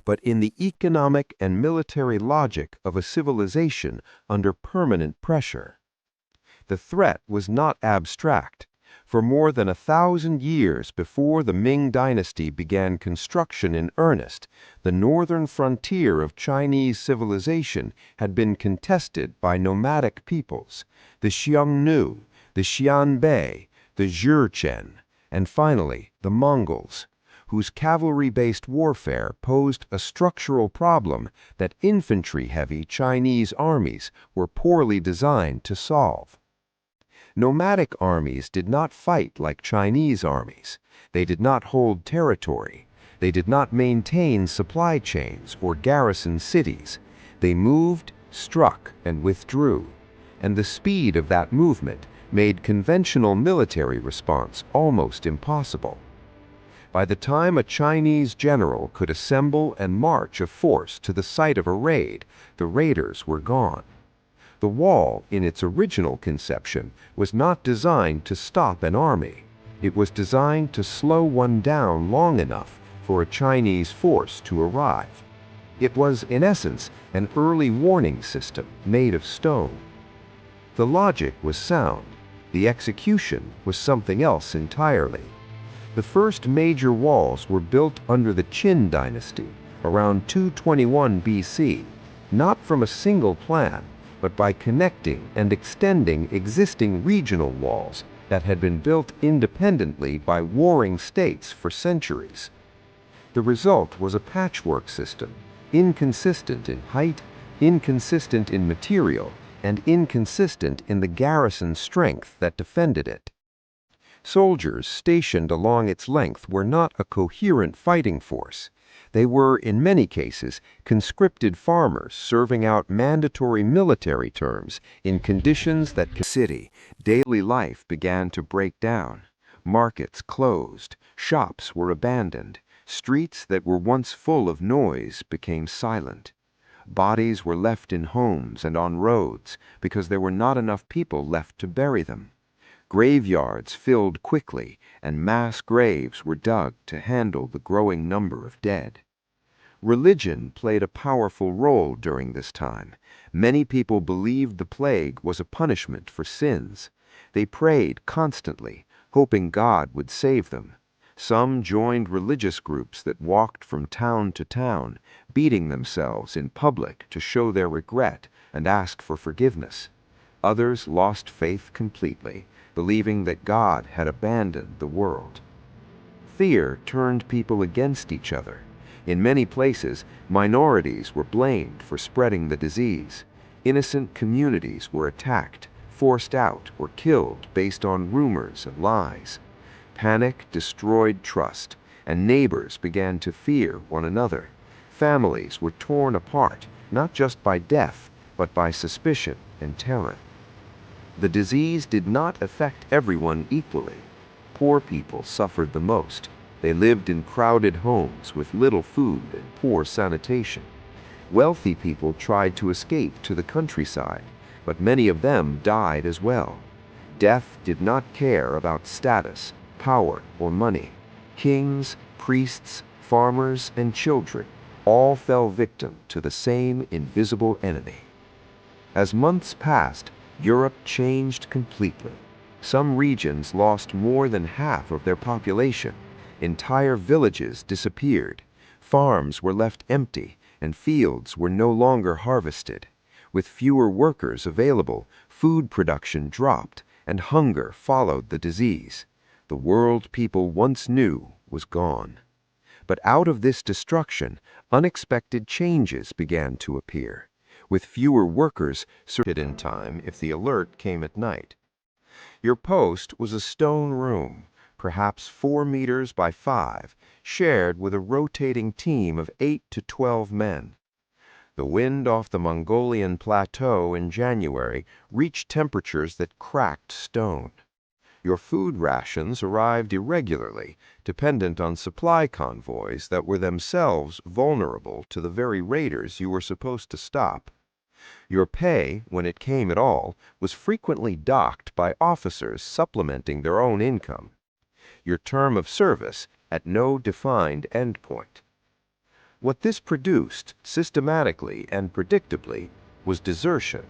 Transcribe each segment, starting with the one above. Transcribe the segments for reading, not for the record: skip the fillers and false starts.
but in the economic and military logic of a civilization under permanent pressure. The threat was not abstract. For more than 1,000 years before the Ming Dynasty began construction in earnest, the northern frontier of Chinese civilization had been contested by nomadic peoples, the Xiongnu, the Xianbei, the Jurchen, and finally the Mongols, whose cavalry-based warfare posed a structural problem that infantry-heavy Chinese armies were poorly designed to solve. Nomadic armies did not fight like Chinese armies. They did not hold territory. They did not maintain supply chains or garrison cities. They moved, struck, and withdrew. And the speed of that movement made conventional military response almost impossible. By the time a Chinese general could assemble and march a force to the site of a raid, the raiders were gone. The wall, in its original conception, was not designed to stop an army. It was designed to slow one down long enough for a Chinese force to arrive. It was, in essence, an early warning system made of stone. The logic was sound. The execution was something else entirely. The first major walls were built under the Qin dynasty, around 221 BC, not from a single plan, but by connecting and extending existing regional walls that had been built independently by warring states for centuries. The result was a patchwork system, inconsistent in height, inconsistent in material, and inconsistent in the garrison strength that defended it. Soldiers stationed along its length were not a coherent fighting force. They were, in many cases, conscripted farmers serving out mandatory military terms in conditions that city. Daily life began to break down. Markets closed. Shops were abandoned. Streets that were once full of noise became silent. Bodies were left in homes and on roads because there were not enough people left to bury them. Graveyards filled quickly, and mass graves were dug to handle the growing number of dead. Religion played a powerful role during this time. Many people believed the plague was a punishment for sins. They prayed constantly, hoping God would save them. Some joined religious groups that walked from town to town, beating themselves in public to show their regret and ask for forgiveness. Others lost faith completely, believing that God had abandoned the world. Fear turned people against each other. In many places, minorities were blamed for spreading the disease. Innocent communities were attacked, forced out, or killed based on rumors and lies. Panic destroyed trust, and neighbors began to fear one another. Families were torn apart, not just by death, but by suspicion and terror. The disease did not affect everyone equally. Poor people suffered the most. They lived in crowded homes with little food and poor sanitation. Wealthy people tried to escape to the countryside, but many of them died as well. Death did not care about status, power, or money. Kings, priests, farmers, and children all fell victim to the same invisible enemy. As months passed, Europe changed completely. Some regions lost more than half of their population. Entire villages disappeared. Farms were left empty, and fields were no longer harvested. With fewer workers available, food production dropped, and hunger followed the disease. The world people once knew was gone. But out of this destruction, unexpected changes began to appear. With fewer workers served in time if the alert came at night. Your post was a stone room, perhaps 4 meters by 5, shared with a rotating team of 8 to 12 men. The wind off the Mongolian plateau in January reached temperatures that cracked stone. Your food rations arrived irregularly, dependent on supply convoys that were themselves vulnerable to the very raiders you were supposed to stop. Your pay, when it came at all, was frequently docked by officers supplementing their own income. Your term of service at no defined endpoint. What this produced, systematically and predictably, was desertion.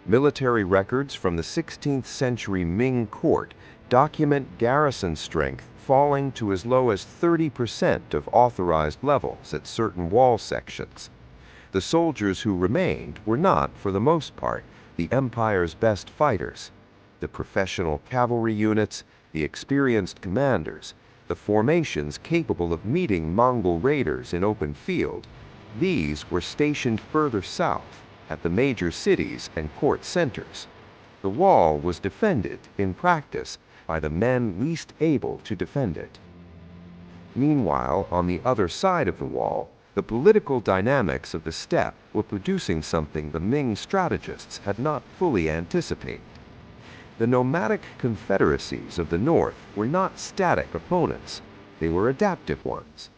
Military records from the 16th century Ming court document garrison strength falling to as low as 30% of authorized levels at certain wall sections. The soldiers who remained were not, for the most part, the empire's best fighters. The professional cavalry units, the experienced commanders, the formations capable of meeting Mongol raiders in open field, these were stationed further south, at the major cities and court centers. The wall was defended, in practice, by the men least able to defend it. Meanwhile, on the other side of the wall, the political dynamics of the steppe were producing something the Ming strategists had not fully anticipated. The nomadic confederacies of the north were not static opponents, they were adaptive ones.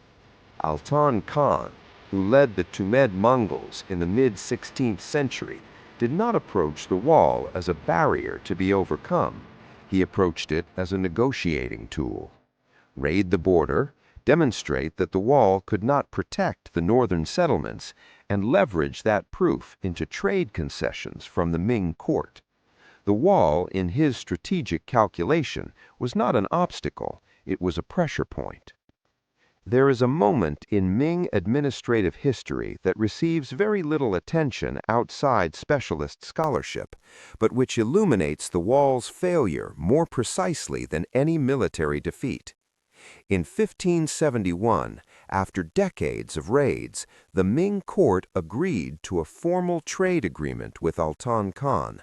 Altan Khan, who led the Tumed Mongols in the mid-16th century, did not approach the wall as a barrier to be overcome. He approached it as a negotiating tool. Raid the border, demonstrate that the wall could not protect the northern settlements, and leverage that proof into trade concessions from the Ming court. The wall, in his strategic calculation, was not an obstacle, it was a pressure point. There is a moment in Ming administrative history that receives very little attention outside specialist scholarship, but which illuminates the wall's failure more precisely than any military defeat. In 1571, after decades of raids, the Ming court agreed to a formal trade agreement with Altan Khan,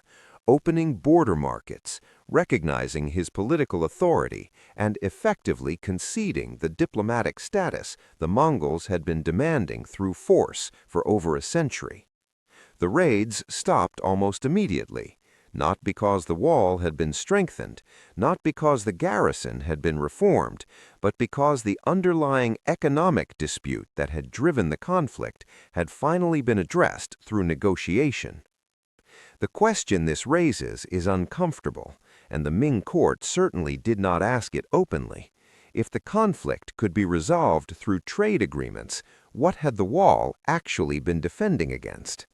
opening border markets, recognizing his political authority, and effectively conceding the diplomatic status the Mongols had been demanding through force for over a century. The raids stopped almost immediately, not because the wall had been strengthened, not because the garrison had been reformed, but because the underlying economic dispute that had driven the conflict had finally been addressed through negotiation. The question this raises is uncomfortable, and the Ming court certainly did not ask it openly. If the conflict could be resolved through trade agreements, what had the wall actually been defending against?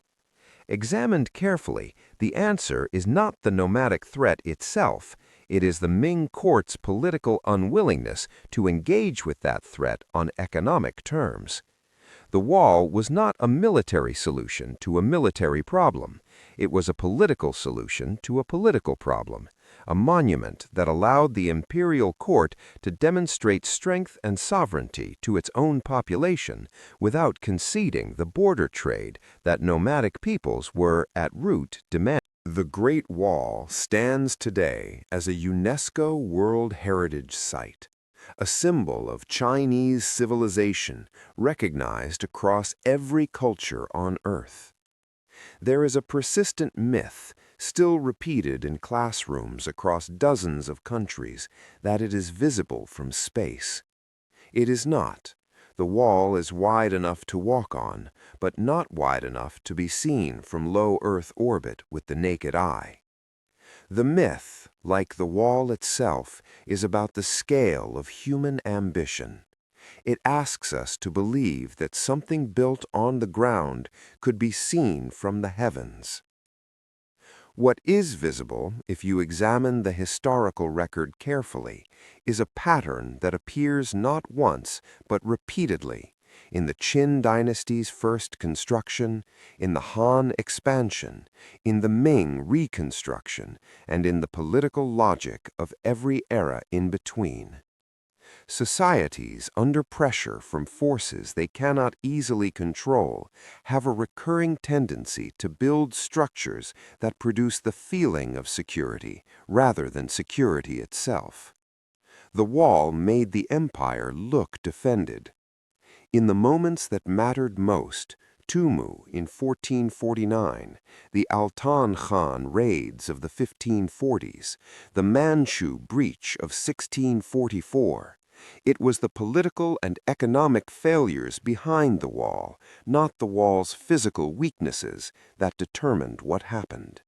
Examined carefully, the answer is not the nomadic threat itself, it is the Ming court's political unwillingness to engage with that threat on economic terms. The wall was not a military solution to a military problem. It was a political solution to a political problem, a monument that allowed the imperial court to demonstrate strength and sovereignty to its own population without conceding the border trade that nomadic peoples were, at root, demanding. The Great Wall stands today as a UNESCO World Heritage Site, a symbol of Chinese civilization recognized across every culture on Earth. There is a persistent myth, still repeated in classrooms across dozens of countries, that it is visible from space. It is not. The wall is wide enough to walk on, but not wide enough to be seen from low Earth orbit with the naked eye. The myth, like the wall itself, is about the scale of human ambition. It asks us to believe that something built on the ground could be seen from the heavens. What is visible, if you examine the historical record carefully, is a pattern that appears not once, but repeatedly, in the Qin dynasty's first construction, in the Han expansion, in the Ming Reconstruction, and in the political logic of every era in between. Societies under pressure from forces they cannot easily control have a recurring tendency to build structures that produce the feeling of security rather than security itself. The wall made the empire look defended. In the moments that mattered most, Tumu in 1449, the Altan Khan raids of the 1540s, the Manchu breach of 1644, it was the political and economic failures behind the wall, not the wall's physical weaknesses, that determined what happened.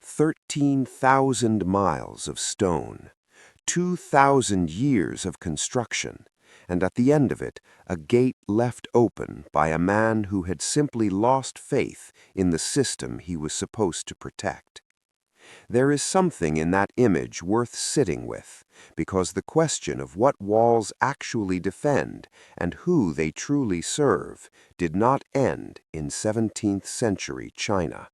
13,000 miles of stone, 2,000 years of construction, and at the end of it, a gate left open by a man who had simply lost faith in the system he was supposed to protect. There is something in that image worth sitting with, because the question of what walls actually defend and who they truly serve did not end in 17th century China.